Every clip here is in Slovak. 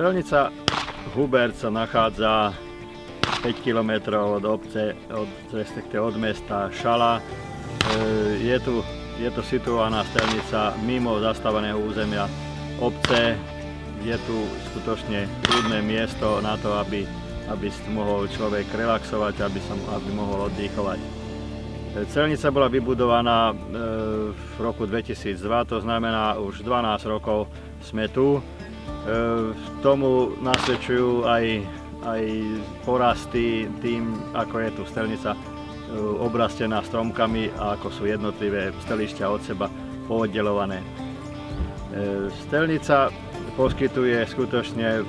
Strelnica Hubert sa nachádza 5 km od obce, respektíve od mesta Šala. Je to situovaná strelnica mimo zastávaného územia obce. Je tu skutočne kľudné miesto na to, aby mohol človek relaxovať, aby mohol oddychovať. Strelnica bola vybudovaná v roku 2002, to znamená už 12 rokov sme tu. Tomu nasvedčujú aj porasty tým, ako je tu strelnica obrastená stromkami a ako sú jednotlivé stelišťa od seba pooddelované. Strelnica poskytuje skutočne,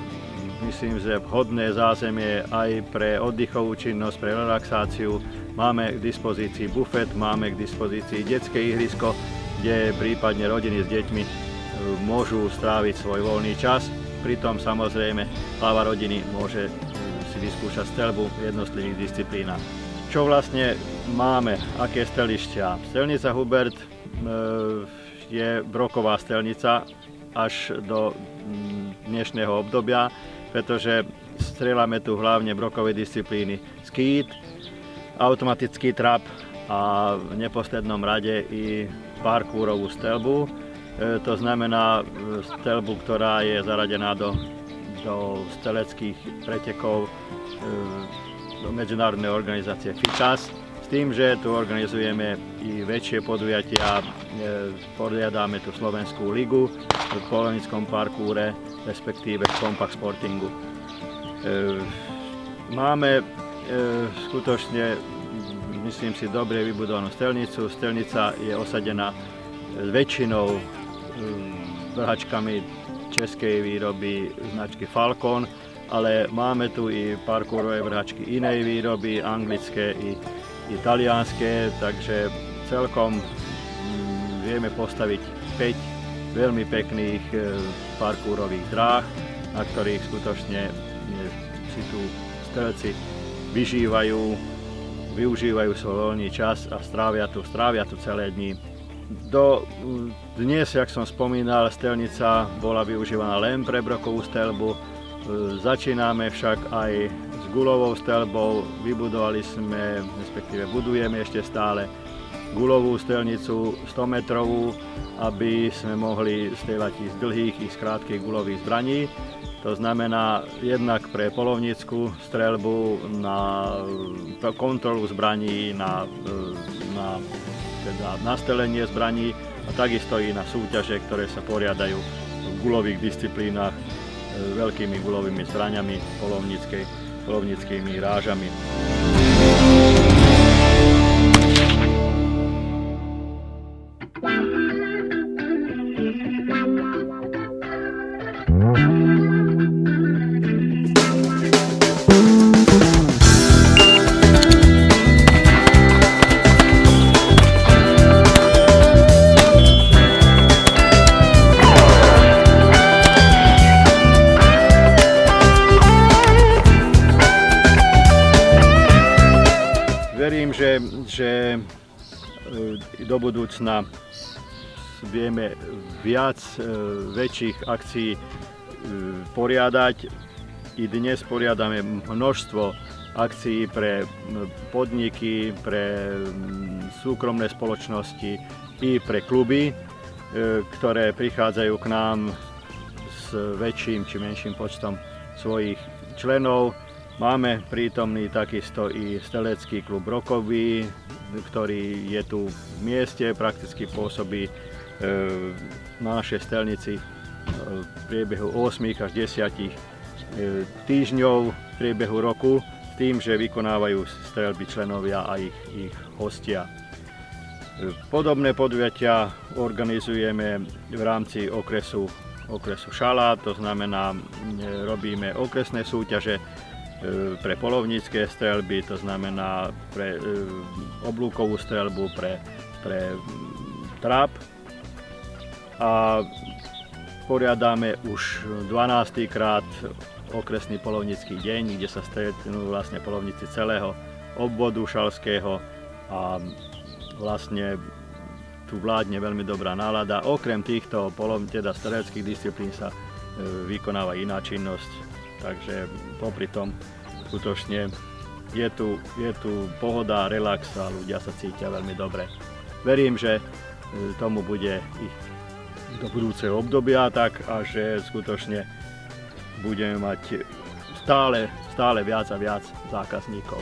myslím, že vhodné zázemie aj pre oddychovú činnosť, pre relaxáciu. Máme k dispozícii bufet, máme k dispozícii detské ihrisko, kde prípadne rodiny s deťmi môžu stráviť svoj voľný čas. Pritom samozrejme hlava rodiny môže si vyskúšať streľbu v jednotlivých disciplínach. Čo vlastne máme, aké strelišťa? Strelnica Hubert je broková strelnica až do dnešného obdobia, pretože strieľame tu hlavne brokové disciplíny skít, automatický trap a v neposlednom rade i parkourovú streľbu. To znamená streľbu, ktorá je zaradená do streleckých pretekov do medzinárodnej organizácie FICAS. S tým, že tu organizujeme i väčšie podujatia, poriadáme tu Slovenskú ligu v polovníckom parkoure, respektíve compact sportingu. Máme skutočne, myslím si, dobre vybudovanú strelnicu. Strelnica je osadená väčšinou vrhačkami českej výroby značky Falcon, ale máme tu i parkourové vrhačky inej výroby, anglické i talianské, takže celkom vieme postaviť 5 veľmi pekných parkourových dráh, na ktorých skutočne si tu strelci využívajú svoj voľný čas a strávia tu celé dni. Dnes, jak som spomínal, strelnica bola využívaná len pre brokovú streľbu. Začíname však aj s guľovou streľbou. Vybudovali sme, respektíve budujeme ešte stále guľovú strelnicu 100-metrovú, aby sme mohli strieľať i z dlhých, i z krátkych guľových zbraní. To znamená jednak pre polovnícku streľbu, na kontrolu zbraní, na nastrelenie zbraní a takisto i na súťaže, ktoré sa poriadajú v guľových disciplínach veľkými guľovými zbraňami, polovníckymi rážami. Verím, že do budúcna vieme viac väčších akcií poriadať. I dnes poriadame množstvo akcií pre podniky, pre súkromné spoločnosti i pre kluby, ktoré prichádzajú k nám s väčším či menším počtom svojich členov. Máme prítomný takisto i strelecký klub rokový, ktorý je tu v mieste, prakticky pôsobí na našej stelnici v priebehu 8 až 10 týždňov v priebehu roku, s tým, že vykonávajú streľby členovia a ich hostia. Podobné podujatia organizujeme v rámci okresu Šalát, to znamená, robíme okresné súťaže pre poľovnícke streľby, to znamená pre oblúkovú streľbu, pre tráp. A poriadáme už 12. krát okresný poľovnícky deň, kde sa stretnú vlastne poľovníci celého obvodu šalského a vlastne tu vládne veľmi dobrá nálada. Okrem týchto teda streleckých disciplín sa vykonáva iná činnosť, takže popri tom skutočne je tu pohoda, relax a ľudia sa cítia veľmi dobre. Verím, že tomu bude i do budúceho obdobia tak a že skutočne budeme mať stále viac a viac zákazníkov.